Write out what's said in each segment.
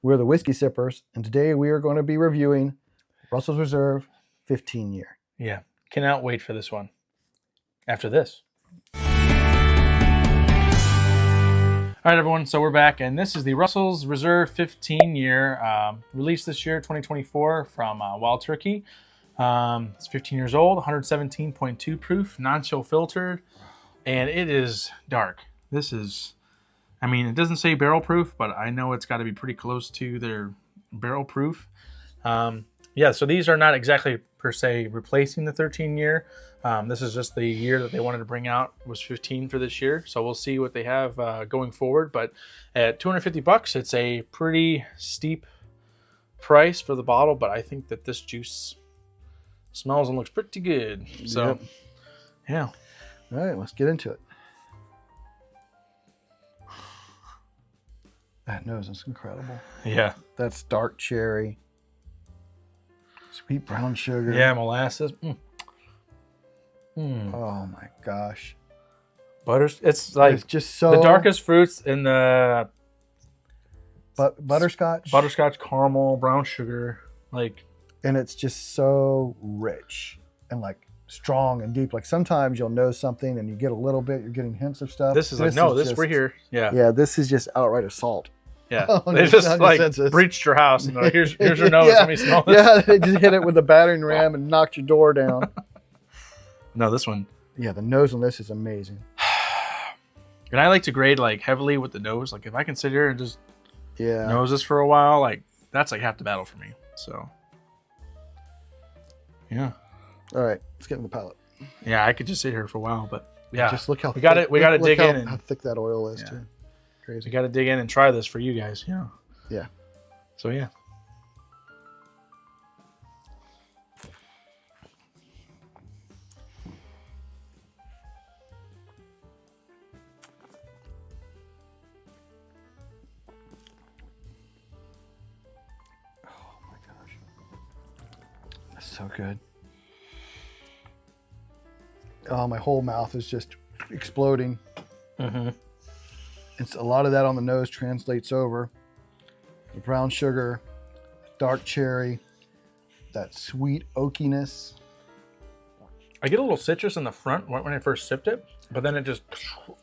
We're the Whiskey Sippers, and today we are going to be reviewing Russell's Reserve 15-year. Yeah, cannot wait for this one. After this. All right, everyone, so we're back, and this is the Russell's Reserve 15-year, released this year, 2024, from Wild Turkey. It's 15 years old, 117.2 proof, non-chill filtered, and it is dark. This is, I mean, it doesn't say barrel proof, but I know it's got to be pretty close to their barrel proof. Yeah, so these are not exactly, per se, replacing the 13-year. This is just the year that they wanted to bring out, was 15 for this year. So we'll see what they have going forward. But at $250, it's a pretty steep price for the bottle. But I think that this juice smells and looks pretty good. So, Yep. Yeah. All right, let's get into it. That nose is incredible. Yeah. That's dark cherry. Sweet brown sugar. Yeah, molasses. Oh my gosh. Butters. It's like it's just so the darkest fruits in the butterscotch. Butterscotch, caramel, brown sugar. Like, and it's just so rich and like strong and deep. Like sometimes you'll know something and you get a little bit, you're getting hints of stuff. this is like, no, this we're here. Yeah. Yeah, this is just outright assault. Yeah. They just like breached your house and they're like, here's your nose. Yeah. Let me smell this. Yeah, they just hit it with a battering ram and knocked your door down. No, this one. Yeah, the nose on this is amazing. And I like to grade like heavily with the nose. Like if I can sit here and just Yeah. nose this for a while, like that's like half the battle for me. So yeah. All right, let's get in the palate. Yeah, I could just sit here for a while, but yeah. Just look how we got to dig in and how thick that oil is Yeah. too. Crazy. we got to dig in and try this for you guys. Yeah. Yeah. So yeah. Oh my gosh. That's so good. Oh, my whole mouth is just exploding. Mm-hmm. It's a lot of that on the nose translates over. The brown sugar, dark cherry, that sweet oakiness. I get a little citrus in the front when I first sipped it, but then it just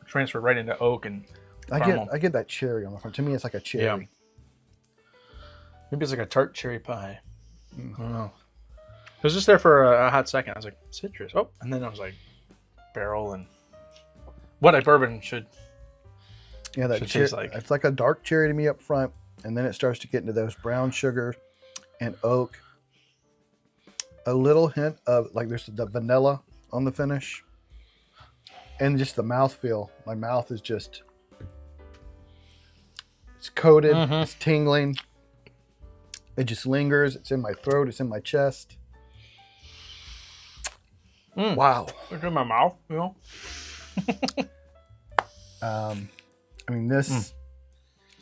transferred right into oak and caramel. I get that cherry on the front. To me, it's like a cherry. Yeah. Maybe it's like a tart cherry pie. I don't know. It was just there for a hot second. I was like, citrus. Oh, and then I was like, barrel and what a bourbon should. Yeah, that should cherry. taste like. It's like a dark cherry to me up front, and then it starts to get into those brown sugar and oak. A little hint of like there's the vanilla on the finish, and just the mouthfeel. My mouth is just it's coated, it's tingling. It just lingers. It's in my throat. It's in my chest. Wow. It's in my mouth, you know. I mean, this,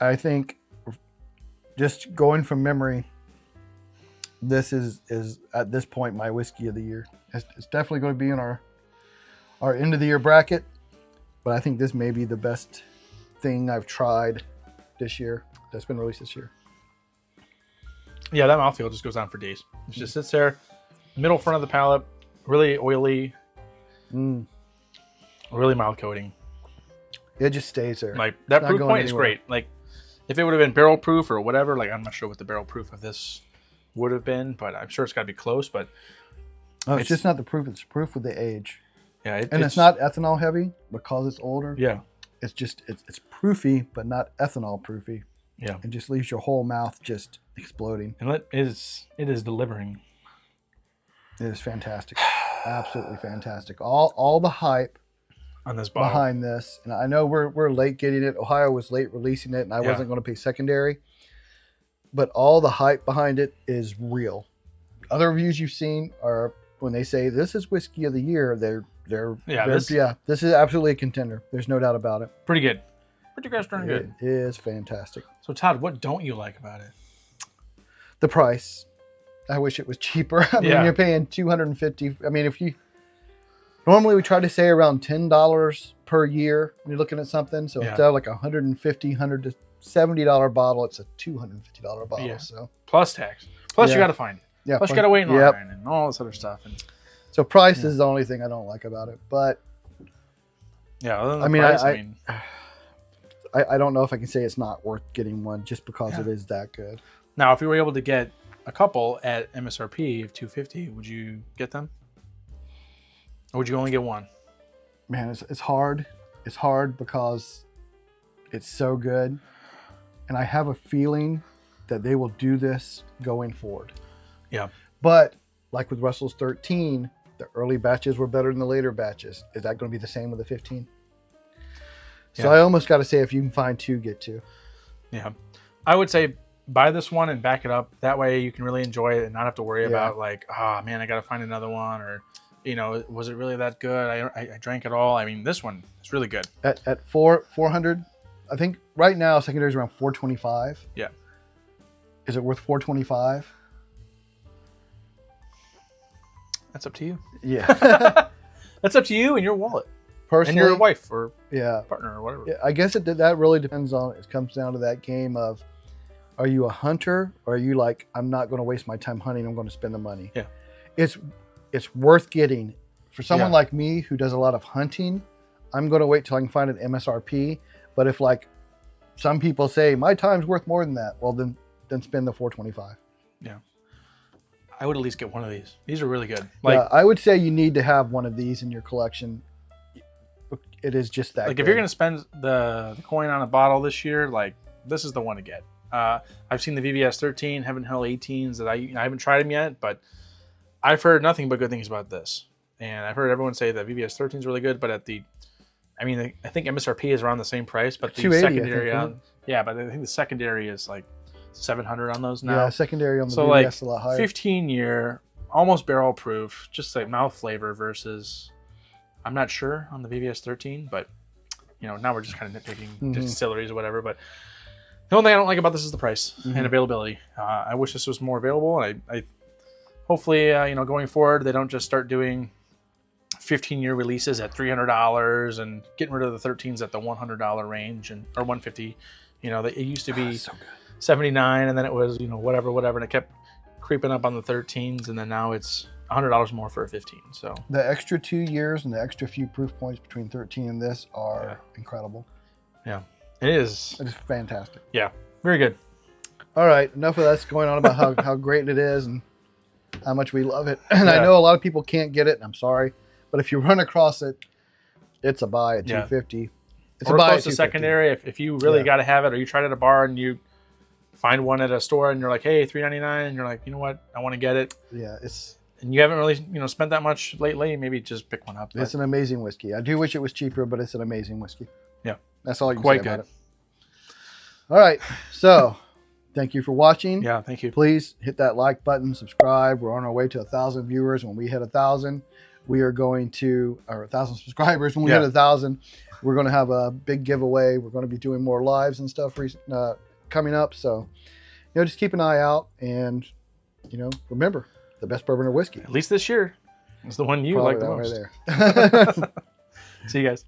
I think, just going from memory, this is at this point my whiskey of the year. It's definitely going to be in our end of the year bracket, but I think this may be the best thing I've tried this year that's been released this year. Yeah, that mouthfeel just goes on for days. It just sits there, middle front of the palate, really oily, really mild coating. It just stays there. Like that not proof going point is anywhere. great. Like if it would have been barrel proof or whatever, like I'm not sure what the barrel proof of this would have been, but I'm sure it's got to be close. But it's just not the proof; it's proof with the age. Yeah, it's not ethanol heavy because it's older. Yeah, it's just it's proofy, but not ethanol proofy. Yeah, it just leaves your whole mouth just exploding. And it is delivering. It is fantastic, absolutely fantastic. All the hype on this bottle behind this, and I know we're late getting it. Ohio was late releasing it, and I wasn't going to pay secondary. But all the hype behind it is real. Other reviews you've seen are when they say this is whiskey of the year. This is absolutely a contender. There's no doubt about it. Pretty good. Pretty gosh darn good. It is fantastic. So Todd, what don't you like about it? The price. I wish it was cheaper. I mean, you're paying $250. I mean, if you normally we try to say around $10 per year when you're looking at something. So instead of like $150, $100 $70 bottle. It's a $250 bottle. Yeah. So plus tax. Plus Yeah. you got to find it. yeah, Plus you got to wait in Yep. line and all this other stuff. And So price is the only thing I don't like about it. But yeah, other than the I mean, price, I don't know if I can say it's not worth getting one just because it is that good. now if you were able to get a couple at MSRP of $250, would you get them? Or would you only get one? Man, it's hard. It's hard because it's so good. And I have a feeling that they will do this going forward. Yeah. But like with Russell's 13, the early batches were better than the later batches. Is that going to be the same with the 15? So I almost got to say, if you can find two, get two. Yeah. I would say buy this one and back it up. That way you can really enjoy it and not have to worry about like, oh man, I got to find another one, or, you know, was it really that good? I drank it all. I mean, this one is really good. At 400, I think right now secondary is around 425. Yeah. Is it worth 425? That's up to you. Yeah. That's up to you and your wallet. Personally, And your wife or yeah, partner or whatever. yeah, I guess that really depends on. It comes down to that game of, are you a hunter or are you like, I'm not going to waste my time hunting. I'm going to spend the money. Yeah. It's worth getting for someone Yeah. like me who does a lot of hunting. I'm going to wait till I can find an MSRP. But if like some people say my time's worth more than that, well then spend the 425. Yeah. I would at least get one of these. These are really good. Like, Yeah, I would say you need to have one of these in your collection. It is just that. like good. if you're going to spend the coin on a bottle this year, like this is the one to get. I've seen the VVS 13, Heaven Hill 18s that I haven't tried them yet, but I've heard nothing but good things about this. And I've heard everyone say that VVS 13 is really good, but I think MSRP is around the same price, but the 280, secondary I think, but I think the secondary is like 700 on those now. Yeah, secondary on the So VVS like is a lot higher. 15-year, almost barrel proof, just like mouth flavor versus, I'm not sure on the VVS 13, but you know, now we're just kind of nitpicking distilleries or whatever. But the only thing I don't like about this is the price and availability. I wish this was more available. I hopefully, going forward, they don't just start doing 15-year releases at $300 and getting rid of the 13s at the $100 range or $150. You know, it used to be so good. $79, and then it was whatever, and it kept creeping up on the 13s, and then now it's $100 more for a 15. So The extra 2 years and the extra few proof points between 13 and this are incredible. yeah, it is. It is fantastic. Yeah, very good. All right, enough of us going on about how great it is and how much we love it. And I Yeah. know a lot of people can't get it, and I'm sorry, but if you run across it, it's a buy at Yeah. $250. It's Or a buy close at to $250. secondary if you really Yeah. got to have it, or you tried it at a bar and you find one at a store and you're like, hey, $3.99, and you're like, you know what, I want to get it, Yeah, it's and you haven't really spent that much lately, maybe just pick one up. it's an amazing whiskey. I do wish it was cheaper, but it's an amazing whiskey. Yeah. That's all you can Quite say about good. it. All right, so thank you for watching. Yeah, thank you. Please hit that like button, subscribe. We're on our way to 1,000 viewers. When we hit 1,000, we are going to, or 1,000 subscribers. When we hit 1,000, we're going to have a big giveaway. We're going to be doing more lives and stuff coming up. So, just keep an eye out, and remember, the best bourbon or whiskey. At least this year is the one you Probably like the that most. right there. See you guys.